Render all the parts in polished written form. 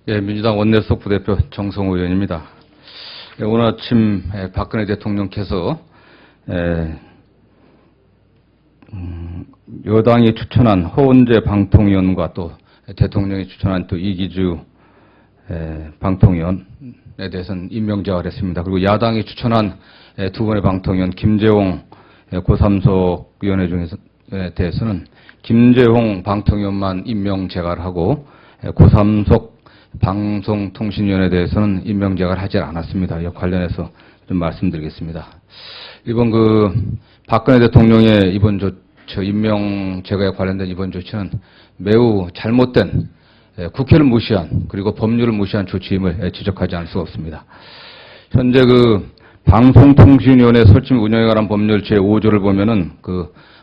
예, 민주당 원내수석 부대표 정성호 의원입니다. 예, 오늘 아침 박근혜 대통령께서 여당이 추천한 허은재 방통위원과 또 대통령이 추천한 또 이기주 방통위원에 대해서는 임명제각을 했습니다. 그리고 야당이 추천한 두 분의 방통위원 김재홍 고삼석 위원회 중에 대해서는 김재홍 방통위원만 임명제각을 하고 고삼석 방송통신위원회에 대해서는 임명제각을 하지 않았습니다. 이 관련해서 좀 말씀드리겠습니다. 이번 박근혜 대통령의 이번 임명제각에 관련된 이번 조치는 매우 잘못된 국회를 무시한 그리고 법률을 무시한 조치임을 지적하지 않을 수가 없습니다. 현재 방송통신위원회 설치 및 운영에 관한 법률 제5조를 보면은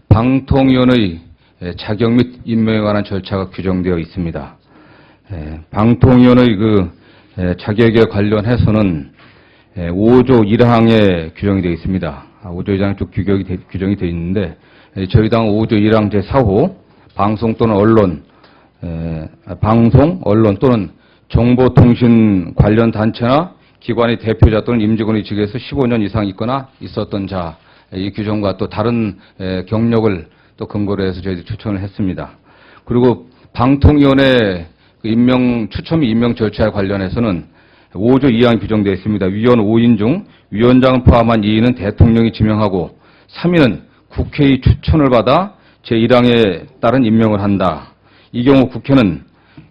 방통위원의 자격 및 임명에 관한 절차가 규정되어 있습니다. 방통위원의 자격에 관련해서는 5조 1항에 규정이 되어 있습니다. 5조 1항 쪽 규정이 되어 있는데 저희 당 5조 1항 제4호 방송 또는 언론 또는 정보통신 관련 단체나 기관의 대표자 또는 임직원의 직에서 15년 이상 있거나 있었던 자, 이 규정과 또 다른 경력을 또 근거로 해서 저희들이 추천을 했습니다. 그리고 방통위원회 추천 및 임명 절차에 관련해서는 5조 2항이 규정되어 있습니다. 위원 5인 중 위원장을 포함한 2인은 대통령이 지명하고 3인은 국회의 추천을 받아 제1항에 따른 임명을 한다. 이 경우 국회는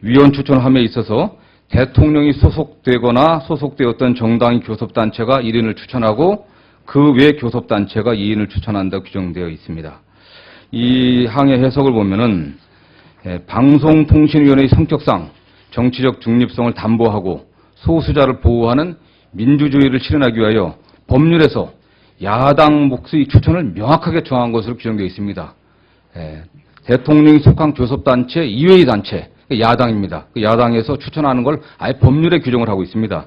위원 추천함에 있어서 대통령이 소속되거나 소속되었던 정당의 교섭단체가 1인을 추천하고 그 외 교섭단체가 2인을 추천한다고 규정되어 있습니다. 이 항의 해석을 보면은 방송통신위원회의 성격상 정치적 중립성을 담보하고 소수자를 보호하는 민주주의를 실현하기 위하여 법률에서 야당 몫의 추천을 명확하게 정한 것으로 규정되어 있습니다. 대통령이 속한 교섭단체 이외의 단체, 야당입니다. 야당에서 추천하는 걸 아예 법률에 규정을 하고 있습니다.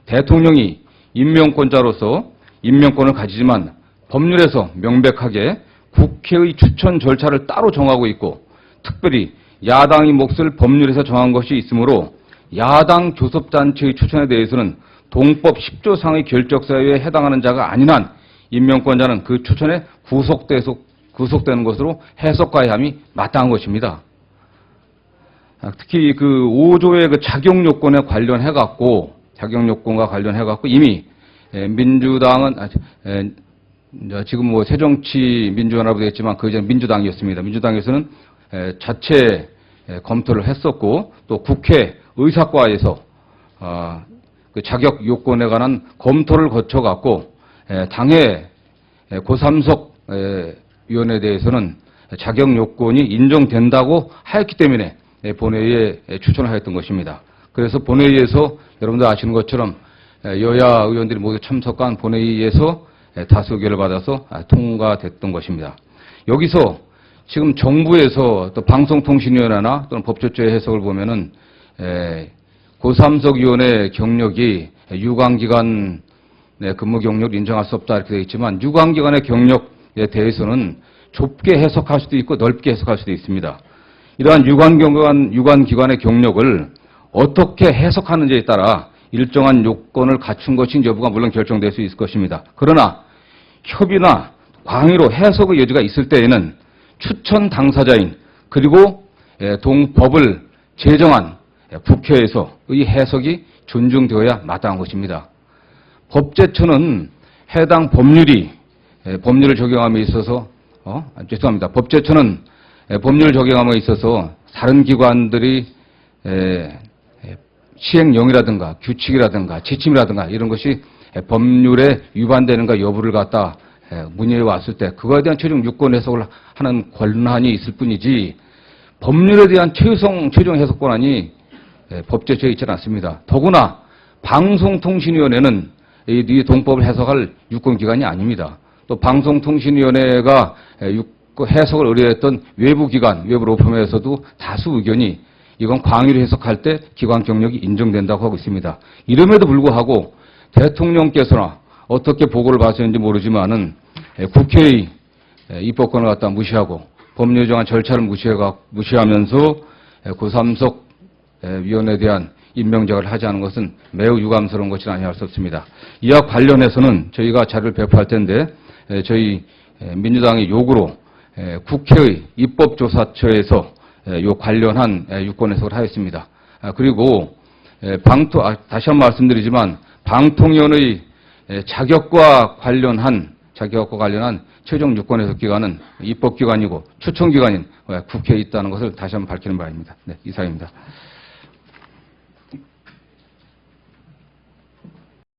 대통령이 임명권자로서 임명권을 가지지만 법률에서 명백하게 국회의 추천 절차를 따로 정하고 있고 특별히 야당의 몫을 법률에서 정한 것이 있으므로 야당 교섭단체의 추천에 대해서는 동법 10조상의 결적사유에 해당하는 자가 아닌 한 임명권자는 그 추천에 구속되는 것으로 해석과의 함이 마땅한 것입니다. 특히 5조의 자격 요건에 관련해갖고 이미 민주당은 지금 새정치민주연합으로 되어 있지만 그 이전 민주당이었습니다. 민주당에서는 자체 검토를 했었고 또 국회 의사과에서 자격 요건에 관한 검토를 거쳐갖고 당의 고삼석 위원회에 대해서는 자격 요건이 인정된다고 하였기 때문에 본회의에 추천을 하였던 것입니다. 그래서 본회의에서 여러분들 아시는 것처럼 여야 의원들이 모두 참석한 본회의에서 다수 의결을 받아서 통과됐던 것입니다. 여기서 지금 정부에서 또 방송통신위원회나 또는 법조처의 해석을 보면은 고삼석 위원회 경력이 유관기관 근무 경력을 인정할 수 없다 이렇게 되어 있지만 유관기관의 경력에 대해서는 좁게 해석할 수도 있고 넓게 해석할 수도 있습니다. 이러한 유관기관의 경력을 어떻게 해석하는지에 따라 일정한 요건을 갖춘 것인지 여부가 물론 결정될 수 있을 것입니다. 그러나 협의나 광의로 해석의 여지가 있을 때에는 추천 당사자인 그리고 법을 제정한 국회에서의 해석이 존중되어야 마땅한 것입니다. 법제처는 해당 법률을 적용함에 있어서 법제처는 법률을 적용함에 있어서 다른 기관들이 시행령이라든가 규칙이라든가 지침이라든가 이런 것이 법률에 위반되는가 여부를 갖다 문의해 왔을 때 그거에 대한 최종 유권 해석을 하는 권한이 있을 뿐이지 법률에 대한 최종 해석 권한이 법제처에 있지는 않습니다. 더구나 방송통신위원회는 이 동법을 해석할 유권기관이 아닙니다. 또 방송통신위원회가 해석을 의뢰했던 외부기관, 외부 로펌에서도 다수 의견이 이건 광의로 해석할 때 기관 경력이 인정된다고 하고 있습니다. 이름에도 불구하고 대통령께서나 어떻게 보고를 받으셨는지 모르지만은 국회의 입법권을 갖다 무시하고 법률 정한 절차를 무시하면서 고삼석 위원에 대한 임명작을 하지 않은 것은 매우 유감스러운 것이 아니할 수 없습니다. 이와 관련해서는 저희가 자료를 배포할 텐데 저희 민주당의 요구로 국회의 입법조사처에서 요 관련한 유권 해석을 하였습니다. 그리고 다시 한번 말씀드리지만 방통위원의 자격과 관련한 최종 유권 해석 기관은 입법기관이고 추천기관인 국회에 있다는 것을 다시 한번 밝히는 바입니다. 네, 이상입니다.